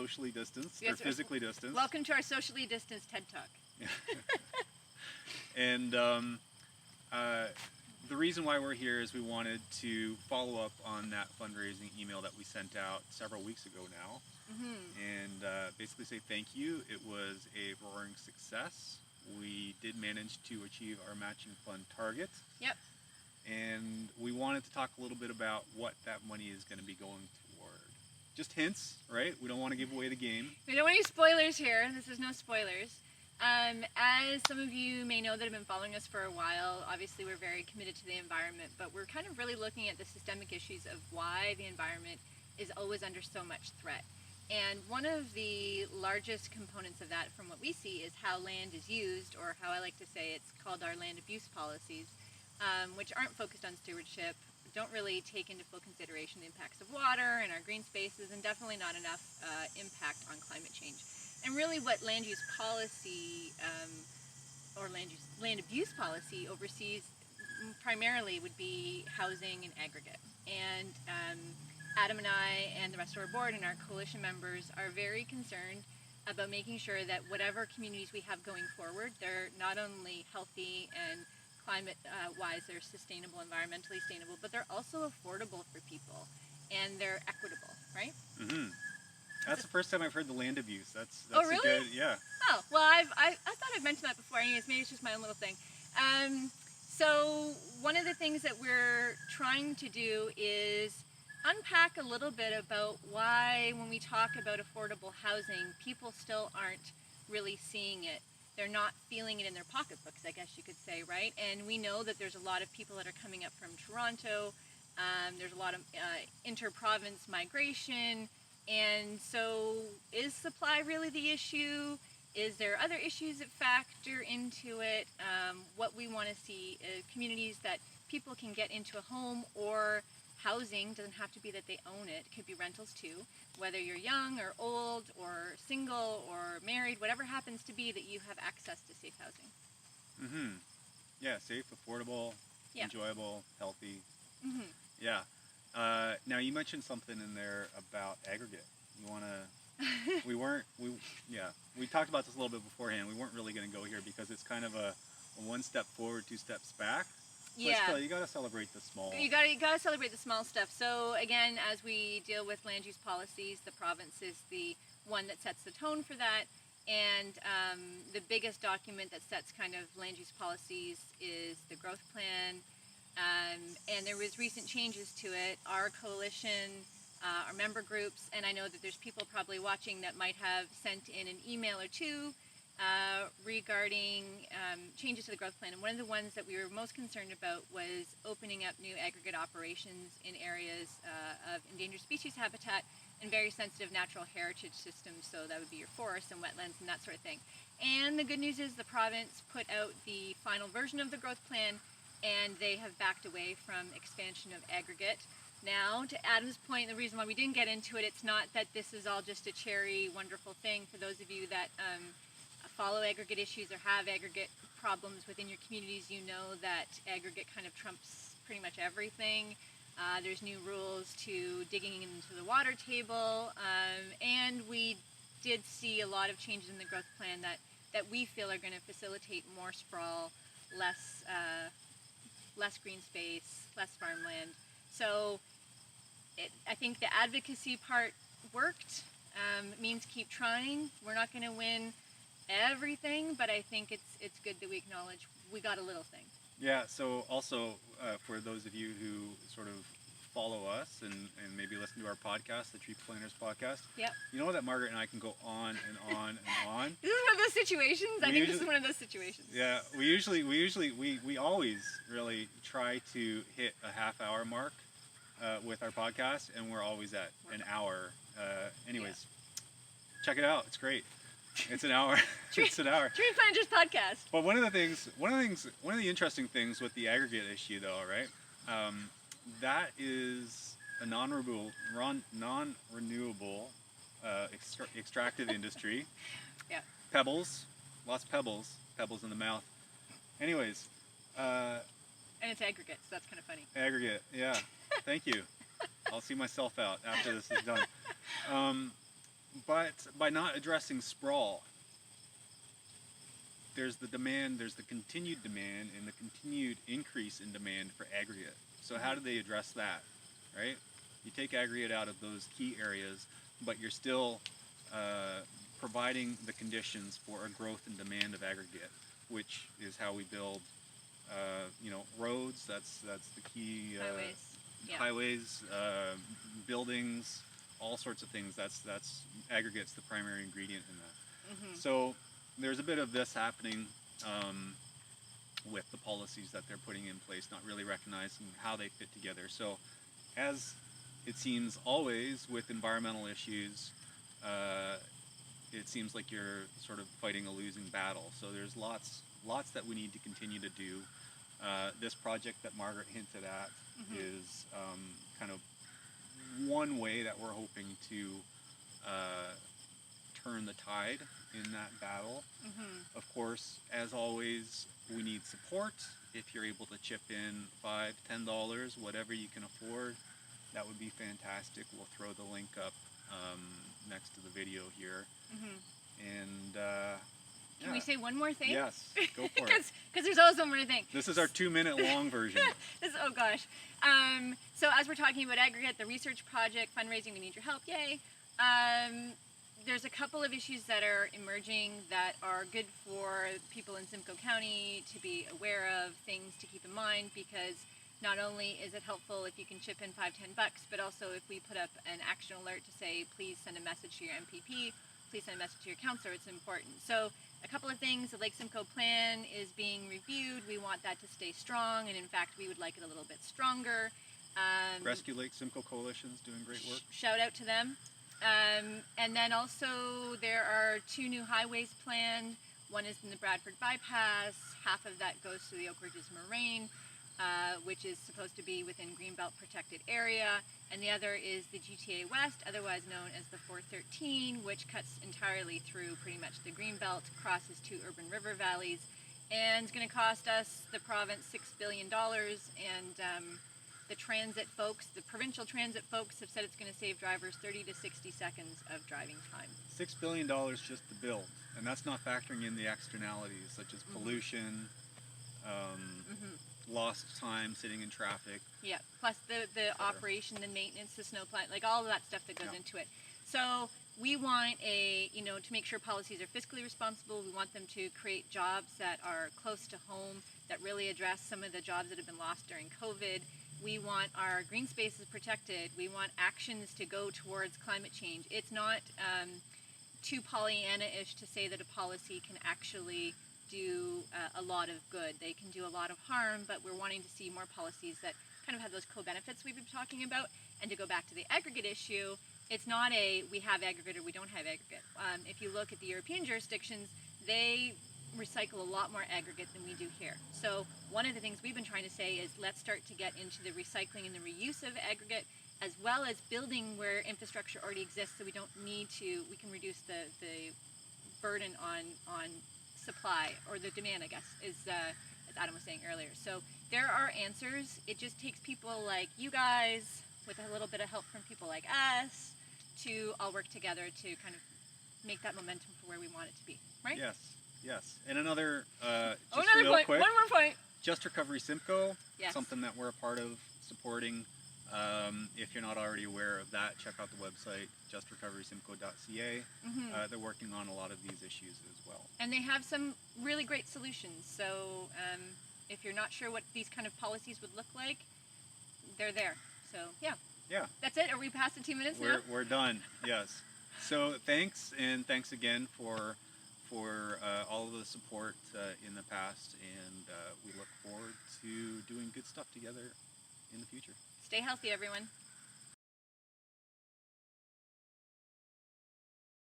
socially distanced, Yes, or physically distanced. welcome to our socially distanced TED Talk. And the reason why we're here is we wanted to follow up on that fundraising email that we sent out several weeks ago now, and basically say thank you. It was a roaring success. We did manage to achieve our matching fund target. Yep. And we wanted to talk a little bit about what that money is going to be going toward. Just hints, right? We don't want to give away the game. We don't want any spoilers here. This is no spoilers. As some of you may know that have been following us for a while, obviously we're very committed to the environment, but we're kind of really looking at the systemic issues of why the environment is always under so much threat. And one of the largest components of that, from what we see, is how land is used, or how I like to say it's called our land abuse policies, which aren't focused on stewardship, don't really take into full consideration the impacts of water and our green spaces, and definitely not enough impact on climate change. And really what land use policy, or land abuse policy oversees primarily would be housing and aggregate. And Adam and I and the rest of our board and our coalition members are very concerned about making sure that whatever communities we have going forward, they're not only healthy and climate-wise, they're sustainable, environmentally sustainable, but they're also affordable for people, and they're equitable, right? Mm-hmm. That's the first time I've heard the land abuse. That's oh, really? a good, yeah. Oh, well, I thought I'd mentioned that before. Anyways, maybe it's just my own little thing. So one of the things that we're trying to do is unpack a little bit about why, when we talk about affordable housing, people still aren't really seeing it. They're not feeling it in their pocketbooks, I guess you could say, right? And we know that there's a lot of people that are coming up from Toronto. There's a lot of inter-province migration. And so is supply really the issue? Is there other issues that factor into it? What we want to see is communities that people can get into a home, or housing. Doesn't have to be that they own it. It could be rentals too. Whether you're young or old or single or married, whatever happens to be, that you have access to safe housing. Mm-hmm. Yeah, safe, affordable, enjoyable, healthy. Mm-hmm. Yeah. Now you mentioned something in there about aggregate. You want to? We talked about this a little bit beforehand. We weren't really going to go here because it's kind of a one step forward, two steps back. But still, you got to celebrate the small. You got to celebrate the small stuff. So again, as we deal with land use policies, the province is the one that sets the tone for that. And the biggest document that sets kind of land use policies is the growth plan. And there was recent changes to it. Our coalition, our member groups, and I know that there's people probably watching that might have sent in an email or two regarding changes to the growth plan. And one of the ones that we were most concerned about was opening up new aggregate operations in areas of endangered species habitat and very sensitive natural heritage systems. So that would be your forests and wetlands and that sort of thing. And the good news is the province put out the final version of the growth plan, and they have backed away from expansion of aggregate. Now, to Adam's point, the reason why we didn't get into it, it's not that this is all just a cherry wonderful thing. For those of you that follow aggregate issues or have aggregate problems within your communities, you know that aggregate kind of trumps pretty much everything. There's new rules to digging into the water table, and we did see a lot of changes in the growth plan that we feel are going to facilitate more sprawl, less green space, less farmland. So I think the advocacy part worked. It means keep trying. We're not going to win everything, but I think it's good that we acknowledge we got a little thing. Yeah, so also for those of you who sort of follow us and maybe listen to our podcast, the Tree Planners podcast, yep. You know that Margaret and I can go on and on and on. This is one of those situations. This is one of those situations. Yeah, we always really try to hit a half-hour mark with our podcast, and we're always at an hour. Anyways, check it out. It's great. It's an hour. It's an hour. Tree Planners podcast. But one of the interesting things with the aggregate issue, though, right? That is a non-renewable extractive industry. Yeah. Pebbles, lots of pebbles in the mouth. Anyways. And it's aggregate, so that's kind of funny. Aggregate, yeah. Thank you. I'll see myself out after this is done. but by not addressing sprawl, there's the demand, there's the continued demand, and the continued increase in demand for aggregate. So how do they address that, right? You take aggregate out of those key areas, but you're still providing the conditions for a growth and demand of aggregate, which is how we build, roads. That's the key. Highways. Yeah. Highways, buildings, all sorts of things. That's aggregate's the primary ingredient in that. Mm-hmm. So there's a bit of this happening with the policies that they're putting in place, not really recognizing how they fit together. So as it seems always with environmental issues, it seems like you're sort of fighting a losing battle. So there's lots that we need to continue to do. This project that Margaret hinted at Mm-hmm. is kind of one way that we're hoping to turn the tide in that battle. Mm-hmm. Of course, as always, we need support. If you're able to chip in $5, $10, whatever you can afford, that would be fantastic. We'll throw the link up next to the video here. Mm-hmm. And Can we say one more thing? Yes, go for it. Because there's always one more thing. This is our 2-minute long version. Oh gosh. So as we're talking about aggregate, the research project, fundraising, we need your help, yay. There's a couple of issues that are emerging that are good for people in Simcoe County to be aware of, things to keep in mind, because not only is it helpful if you can chip in $5, $10, but also if we put up an action alert to say, please send a message to your MPP, please send a message to your counselor, it's important. So a couple of things, the Lake Simcoe Plan is being reviewed. We want that to stay strong, and in fact, we would like it a little bit stronger. Rescue Lake Simcoe Coalition's doing great work. Shout out to them. And then also there are 2 new highways planned. One is in the Bradford Bypass. Half of that goes to the Oak Ridges Moraine, which is supposed to be within Greenbelt protected area. And the other is the GTA West, otherwise known as the 413, which cuts entirely through pretty much the Greenbelt, crosses 2 urban river valleys, and is going to cost us, the province, $6 billion. And the transit folks, the provincial transit folks, have said it's going to save drivers 30 to 60 seconds of driving time. $6 billion just to build, and that's not factoring in the externalities such as pollution, lost time sitting in traffic. Yeah, plus the operation, the maintenance, the snow plant, like all of that stuff that goes into it. So we want to make sure policies are fiscally responsible. We want them to create jobs that are close to home, that really address some of the jobs that have been lost during COVID. We want our green spaces protected. We want actions to go towards climate change. It's not too Pollyanna-ish to say that a policy can actually do a lot of good. They can do a lot of harm, but we're wanting to see more policies that kind of have those co-benefits we've been talking about. And to go back to the aggregate issue, it's not a we have aggregate or we don't have aggregate. If you look at the European jurisdictions, they recycle a lot more aggregate than we do here. So one of the things we've been trying to say is let's start to get into the recycling and the reuse of aggregate, as well as building where infrastructure already exists, so we don't need to, we can reduce the burden on supply, or the demand, I guess, as Adam was saying earlier. So there are answers. It just takes people like you guys, with a little bit of help from people like us, to all work together to kind of make that momentum for where we want it to be, right? Yes. And another, just another real point. quick, One more point. Just Recovery Simcoe, Yes. something that we're a part of supporting. If you're not already aware of that, check out the website, justrecoverysimcoe.ca. They're working on a lot of these issues as well. And they have some really great solutions. So if you're not sure what these kind of policies would look like, they're there. So yeah. That's it. Are we past the 2 minutes now? We're done. Yes. So thanks, and thanks again for all of the support in the past, and we look forward to doing good stuff together in the future. Stay healthy, everyone.